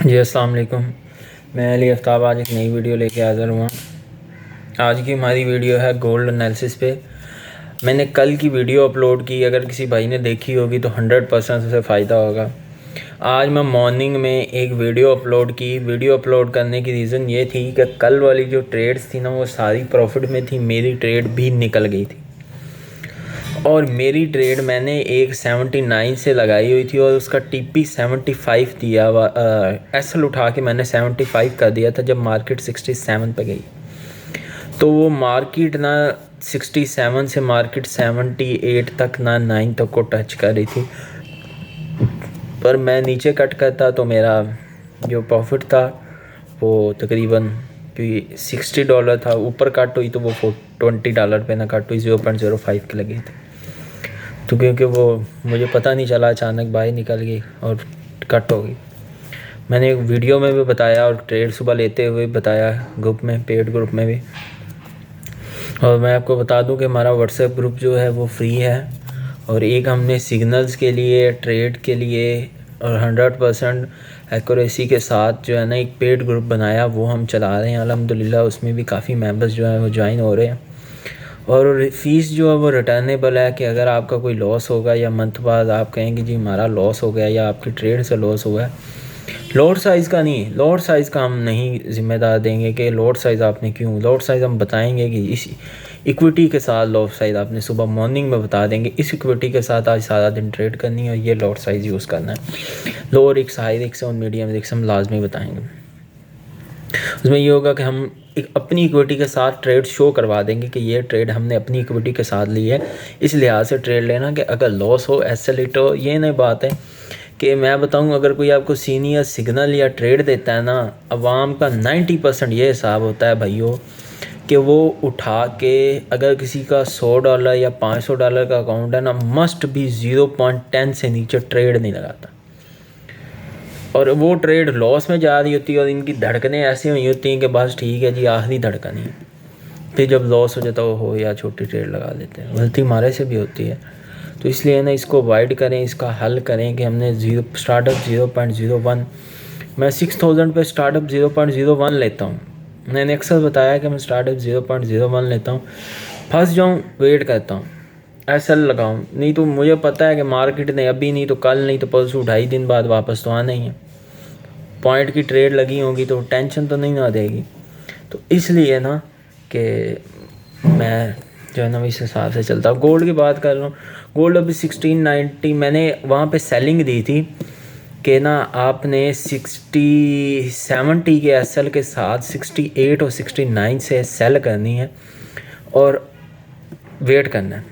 जी अस्सलाम वालेकुम। मैं अली आफ्ताब आज एक नई वीडियो लेके हाज़िर हुआ। आज की हमारी वीडियो है गोल्ड एनालिसिस पे। मैंने कल की वीडियो अपलोड की, अगर किसी भाई ने देखी होगी तो 100% उसे फ़ायदा होगा। आज मैं मॉर्निंग में एक वीडियो अपलोड की। वीडियो अपलोड करने की रीज़न ये थी कि कल वाली जो ट्रेड्स थी ना वो सारी प्रॉफिट में थी, मेरी ट्रेड भी निकल गई थी। और मेरी ट्रेड मैंने एक 79 से लगाई हुई थी और उसका टीपी 75 दिया हुआ। एसएल उठा के मैंने 75 कर दिया था जब मार्केट 67 पे गई। तो वो मार्केट ना 67 से मार्केट 78 तक ना 9 तक को टच कर रही थी, पर मैं नीचे कट करता तो मेरा जो प्रॉफिट था वो तकरीबन $60 था। ऊपर कट हुई तो वो $20 पे ना कट हुई, 0.05 के लगे थे। तो क्योंकि वो मुझे पता नहीं चला, अचानक बाहर निकल गई और कट हो गई। मैंने एक वीडियो में भी बताया और ट्रेड सुबह लेते हुए बताया ग्रुप में, पेड ग्रुप में भी। और मैं आपको बता दूं कि हमारा व्हाट्सएप ग्रुप जो है वो फ्री है, और एक हमने सिग्नल्स के लिए, ट्रेड के लिए और 100% एक्यूरेसी के साथ जो है ना एक पेड ग्रुप बनाया, वो हम चला रहे हैं अल्हम्दुलिल्लाह। उसमें भी काफ़ी मेंबर्स जो हैं वो ज्वाइन हो रहे हैं। और फ़ीस जो है वो रिटर्नेबल है कि अगर आपका कोई लॉस होगा या मंथ बाद आप कहेंगे जी हमारा लॉस हो गया या आपकी ट्रेड से लॉस हुआ है, लॉट साइज़ का नहीं, लॉट साइज़ का हम नहीं ज़िम्मेदार देंगे कि लॉट साइज़ आपने क्यों। लॉट साइज़ हम बताएंगे कि इस इक्विटी के साथ लॉट साइज़ आपने सुबह मॉर्निंग में बता देंगे, इस इक्विटी के साथ आज सारा दिन ट्रेड करनी है और ये लॉट साइज़ यूज़ करना है। लोअर रिस्क, हाई रिस्क और मीडियम रिस्क हम लाजमी बताएंगे। उसमें ये होगा कि हम एक अपनी इक्विटी के साथ ट्रेड शो करवा देंगे कि ये ट्रेड हमने अपनी इक्विटी के साथ ली है, इस लिहाज से ट्रेड लेना कि अगर लॉस हो, एसएल हो। ये नहीं बात है कि मैं बताऊं, अगर कोई आपको सीनियर सिग्नल या ट्रेड देता है ना, अवाम का 90% ये हिसाब होता है भाइयों कि वो उठा के, अगर किसी का $100 या $500 का अकाउंट है ना, मस्ट भी 0.10 से नीचे ट्रेड नहीं लगाता। और वो ट्रेड लॉस में जा रही होती है और इनकी धड़कनें ऐसी हुई होती हैं कि बस ठीक है जी, आखिरी धड़कन ही। फिर जब लॉस हो जाता हो या छोटी ट्रेड लगा देते हैं। गलती हमारे से भी होती है, तो इसलिए ना इसको अवॉइड करें, इसका हल करें कि हमने स्टार्टअप 0.01, मैं 6000 पे स्टार्टअप 0.01 लेता हूँ। मैंने अक्सर बताया कि मैं स्टार्टअप 0.01 लेता हूँ। फंस जाऊँ, वेट करता हूँ, एसएल लगाऊँ। नहीं तो मुझे पता है कि मार्केट ने अभी नहीं तो कल, नहीं तो परसों, 2.5 दिन बाद वापस तो आना ही है। पॉइंट की ट्रेड लगी होगी तो टेंशन तो नहीं ना देगी। तो इसलिए ना कि मैं जो है ना इस हिसाब से चलता हूँ। गोल्ड की बात कर रहा हूँ, गोल्ड अभी 1690 मैंने वहाँ पे सेलिंग दी थी कि ना आपने 70 के एसएल के साथ 68 और 69 से सेल करनी है और वेट करना है।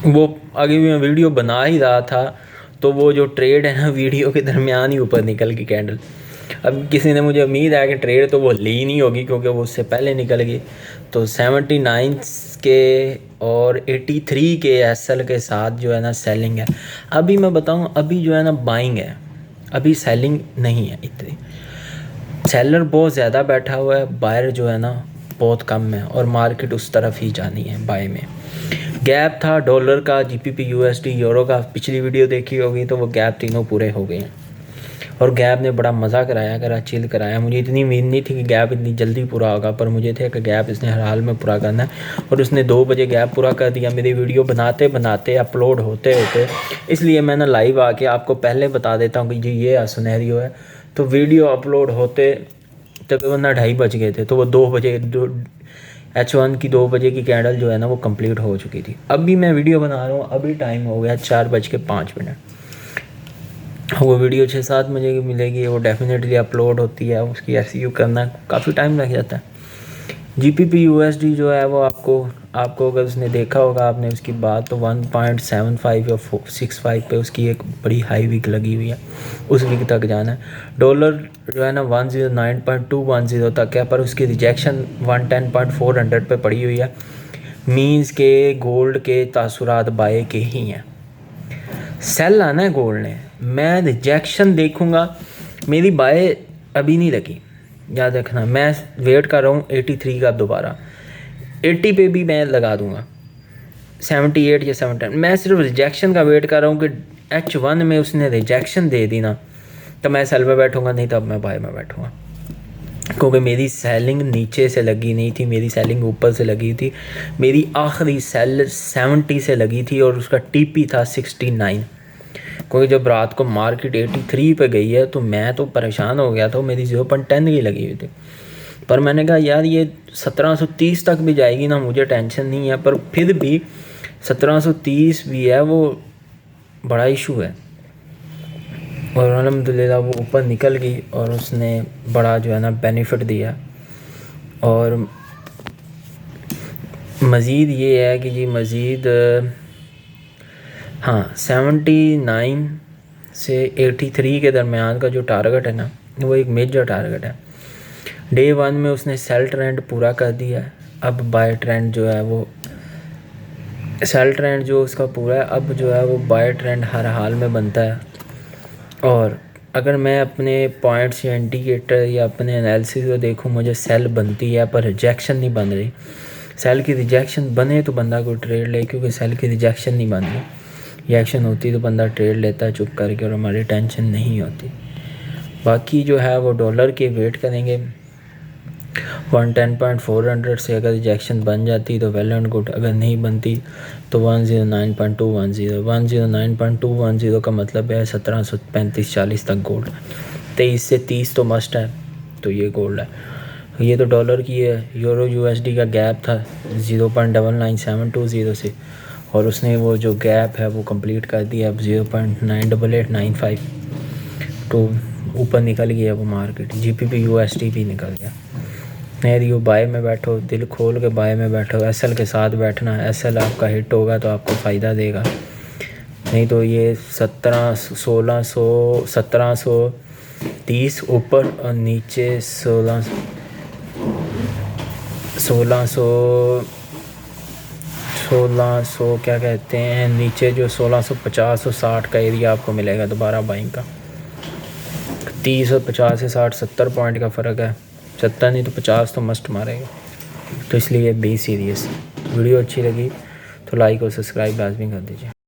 वो आगे भी मैं वीडियो बना ही रहा था, तो वो जो ट्रेड है ना वीडियो के दरमियान ही ऊपर निकल गई कैंडल। अब किसी ने, मुझे उम्मीद है कि ट्रेड तो वो ली नहीं होगी क्योंकि वो उससे पहले निकल गई। तो 79 के और 83 के एसएल के साथ जो है ना सेलिंग है। अभी मैं बताऊं, अभी जो है ना बाइंग है, अभी सेलिंग नहीं है इतनी। सेलर बहुत ज़्यादा बैठा हुआ है, बायर जो है ना बहुत कम है, और मार्केट उस तरफ ही जानी है बाय में। गैप था डॉलर का, जीबीपी, यूएसडी, यूरो का, पिछली वीडियो देखी होगी तो वो गैप तीनों पूरे हो गए हैं। और गैप ने बड़ा मज़ा कराया, चिल कराया। मुझे इतनी उम्मीद नहीं थी कि गैप इतनी जल्दी पूरा होगा, पर मुझे थे कि गैप इसने हर हाल में पूरा करना है, और उसने 2 बजे गैप पूरा कर दिया मेरी वीडियो बनाते बनाते, अपलोड होते होते। इसलिए मैं ना लाइव आके आपको पहले बता देता हूँ कि जी ये सिनेरियो है। तो वीडियो अपलोड होते तकरीबन 2:30 बज गए थे, तो वो 2 बजे H1 की 2 बजे की कैंडल जो है ना वो कंप्लीट हो चुकी थी। अभी मैं वीडियो बना रहा हूँ, अभी टाइम हो गया 4:05। वो वीडियो 6-7 बजे की मिलेगी, वो डेफिनेटली अपलोड होती है, उसकी एसईओ करना काफ़ी टाइम लग जाता है। जीबीपी यूएसडी जो है वो आपको अगर उसने देखा होगा आपने उसकी बात, तो 1.75 या 65 पे उसकी एक बड़ी हाई वीक लगी हुई है, उस वीक तक जाना है। डॉलर जो है ना 109.210 तक है, पर उसकी रिजेक्शन 110.400 पे पड़ी हुई है। मीन्स के गोल्ड के तासुरात बाय के ही हैं। सेल आना है गोल्ड ने, मैं रिजेक्शन देखूंगा। मेरी बाय अभी नहीं लगी, याद रखना। मैं वेट कर रहा हूँ 83 का, दोबारा 80 पे भी मैं लगा दूंगा, 78 या 70। मैं सिर्फ रिजेक्शन का वेट कर रहा हूँ कि H1 में उसने रिजेक्शन दे दी ना, तो मैं सेल में बैठूँगा, नहीं तो अब मैं बाय में बैठूँगा, क्योंकि मेरी सेलिंग नीचे से लगी नहीं थी, मेरी सेलिंग ऊपर से लगी थी। मेरी आखिरी सेल 70 से लगी थी और उसका टीपी था 69। क्योंकि जब रात को मार्केट 83 पे गई है तो मैं तो परेशान हो गया था, मेरी 0.10 की लगी हुई थी। पर मैंने कहा यार ये 1730 तक भी जाएगी ना, मुझे टेंशन नहीं है, पर फिर भी 1730 भी है वो बड़ा इशू है। और अल्हम्दुलिल्लाह वो ऊपर निकल गई और उसने बड़ा जो है ना बेनिफिट दिया। और मज़ीद ये है कि जी मज़ीद हाँ 79 से 83 के दरमियान का जो टारगेट है ना, वो एक मेजर टारगेट है। डे 1 में उसने सेल ट्रेंड पूरा कर दिया है। अब बाय ट्रेंड जो है वो सेल ट्रेंड जो उसका पूरा है, अब जो है वो बाय ट्रेंड हर हाल में बनता है। और अगर मैं अपने पॉइंट्स या इंडिकेटर या अपने एनालिसिस को देखूं, मुझे सेल बनती है पर रिजेक्शन नहीं बन रही। सेल की रिजेक्शन बने तो बंदा कोई ट्रेड ले, क्योंकि सेल की रिजेक्शन नहीं बन रही। रिएक्शन होती तो बंदा ट्रेड लेता है चुप करके और हमारी टेंशन नहीं होती। बाकी जो है वो डॉलर के वेट करेंगे 110.400 से। अगर रिजेक्शन बन जाती तो वेल एंड गुड, अगर नहीं बनती तो 109.210 109.210 का मतलब है 1735-40 तक गोल्ड। 23 से 30 तो मस्ट है, तो ये गोल्ड है। ये तो डॉलर की है। यूरो USD का गैप था 0.19720 से, और उसने वो जो गैप है वो कंप्लीट कर दिया। अब 0.98895 तो ऊपर निकल गया वो मार्केट। GBP USD भी निकल गया। नहीं बाय में बैठो, दिल खोल के बाय में बैठो। SL के साथ बैठना, SL आपका हिट होगा तो आपको फ़ायदा देगा, नहीं तो ये 1730 ऊपर और नीचे 1600 क्या कहते हैं, नीचे जो 1650 और 60 का एरिया आपको मिलेगा दोबारा बाइंग का। 30 और 50 से 60 70 पॉइंट का फ़र्क है। 70 नहीं तो 50 तो मस्ट मारेगा। तो इसलिए बी सीरियस। वीडियो अच्छी लगी तो लाइक और सब्सक्राइब लाजमी कर दीजिए।